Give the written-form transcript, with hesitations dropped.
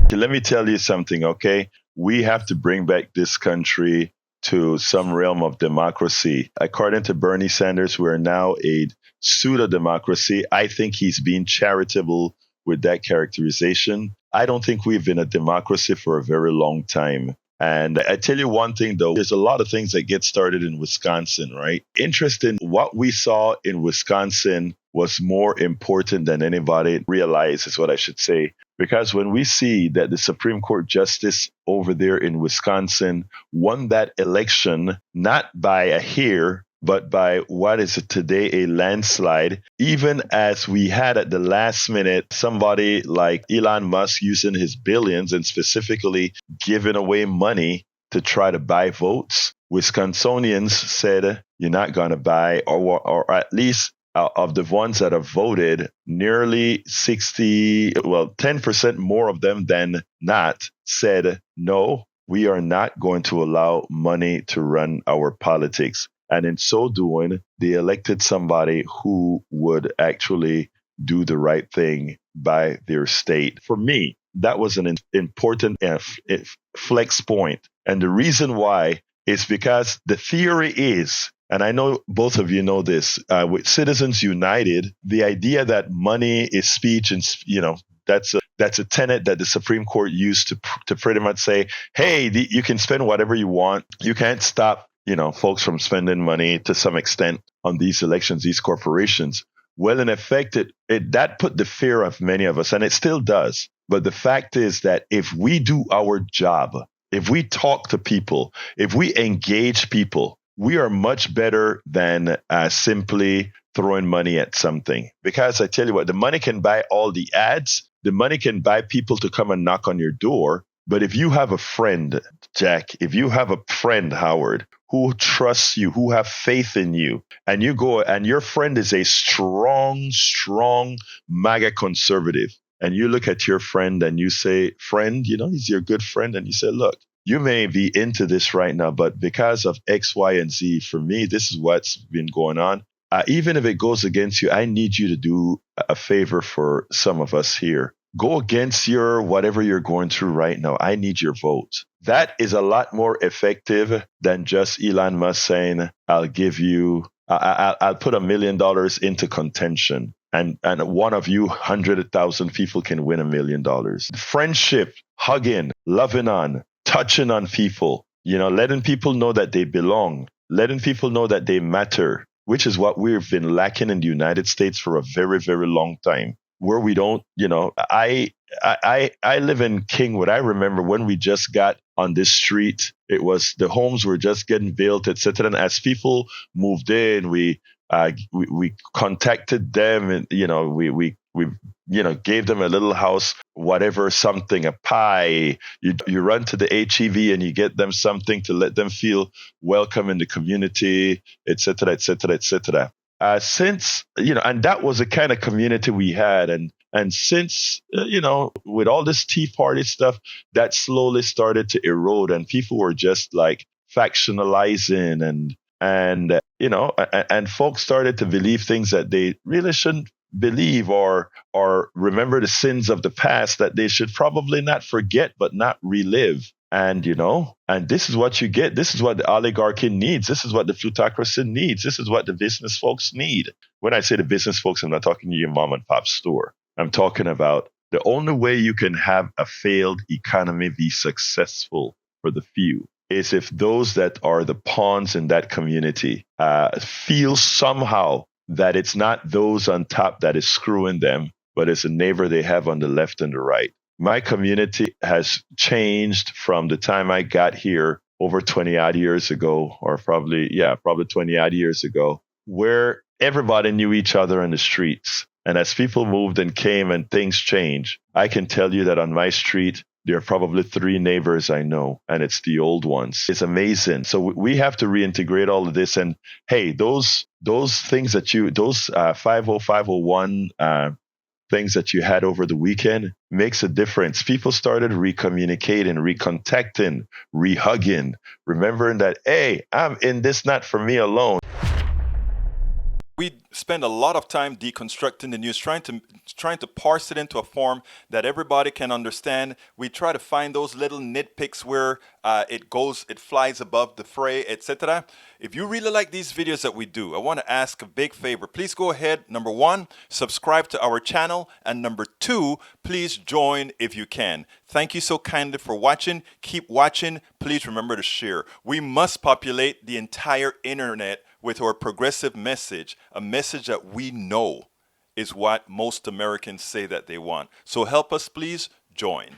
Let me tell you something, okay? We have to bring back this country to some realm of democracy. According to Bernie Sanders, we are now a pseudo-democracy. I think he's being charitable with that characterization. I don't think we've been a democracy for a very long time. And I tell you one thing, though, there's a lot of things that get started in Wisconsin, right? Interesting. What we saw in Wisconsin was more important than anybody realized, is what I should say. Because when we see that the Supreme Court justice over there in Wisconsin won that election, not by a hair, but by what is it today, a landslide, even as we had at the last minute somebody like Elon Musk using his billions and specifically giving away money to try to buy votes, Wisconsinians said, you're not going to buy, or at least of the ones that have voted, nearly 10% more of them than not said, no, we are not going to allow money to run our politics. And in so doing, they elected somebody who would actually do the right thing by their state. For me, that was an important flex point. And the reason why is because the theory is, and I know both of you know this, with Citizens United, the idea that money is speech, and that's a tenet that the Supreme Court used to pretty much say, hey, you can spend whatever you want. You can't stop folks from spending money to some extent on these elections, these corporations. Well, in effect, that put the fear of many of us, and it still does. But the fact is that if we do our job, if we talk to people, if we engage people, we are much better than simply throwing money at something. Because I tell you what, the money can buy all the ads. The money can buy people to come and knock on your door. But if you have a friend, Jack, if you have a friend, Howard, who trusts you, who have faith in you, and you go and your friend is a strong MAGA conservative, and you look at your friend and you say, friend, he's your good friend, and you say, look, you may be into this right now, but because of X, Y, and Z, for me, this is what's been going on. Even if it goes against you, I need you to do a favor for some of us here. Go against your whatever you're going through right now. I need your vote. That is a lot more effective than just Elon Musk saying, I'll put $1 million into contention. And one of you, 100,000 people can win $1 million. Friendship, hugging, loving on, touching on people, letting people know that they belong, letting people know that they matter, which is what we've been lacking in the United States for a very, very long time. Where we don't, I live in Kingwood. I remember when we just got on this street, it was the homes were just getting built, etc. And as people moved in, we contacted them, and we gave them a little house, whatever, something, a pie. You run to the HEV and you get them something to let them feel welcome in the community, etc., etc., etc. Since, and that was the kind of community we had. And since, with all this Tea Party stuff, that slowly started to erode, and people were just like factionalizing and folks started to believe things that they really shouldn't believe, or remember the sins of the past that they should probably not forget, but not relive. And this is what you get. This is what the oligarchy needs. This is what the plutocracy needs. This is what the business folks need. When I say the business folks, I'm not talking to your mom and pop store. I'm talking about the only way you can have a failed economy be successful for the few is if those that are the pawns in that community feel somehow that it's not those on top that is screwing them, but it's a neighbor they have on the left and the right. My community has changed from the time I got here over 20 odd years ago, or probably 20 odd years ago, where everybody knew each other in the streets. And as people moved and came and things changed, I can tell you that on my street, there are probably 3 neighbors I know, and it's the old ones. It's amazing. So we have to reintegrate all of this. And hey, those things that those 50501 things that you had over the weekend makes a difference. People started recommunicating, recontacting, rehugging, remembering that, hey, I'm in this not for me alone. We spend a lot of time deconstructing the news, trying to parse it into a form that everybody can understand. We try to find those little nitpicks where it flies above the fray, etc. If you really like these videos that we do, I want to ask a big favor. Please go ahead. Number one, subscribe to our channel, and number two, please join if you can. Thank you so kindly for watching. Keep watching. Please remember to share. We must populate the entire internet with our progressive message, a message that we know is what most Americans say that they want. So help us, please join.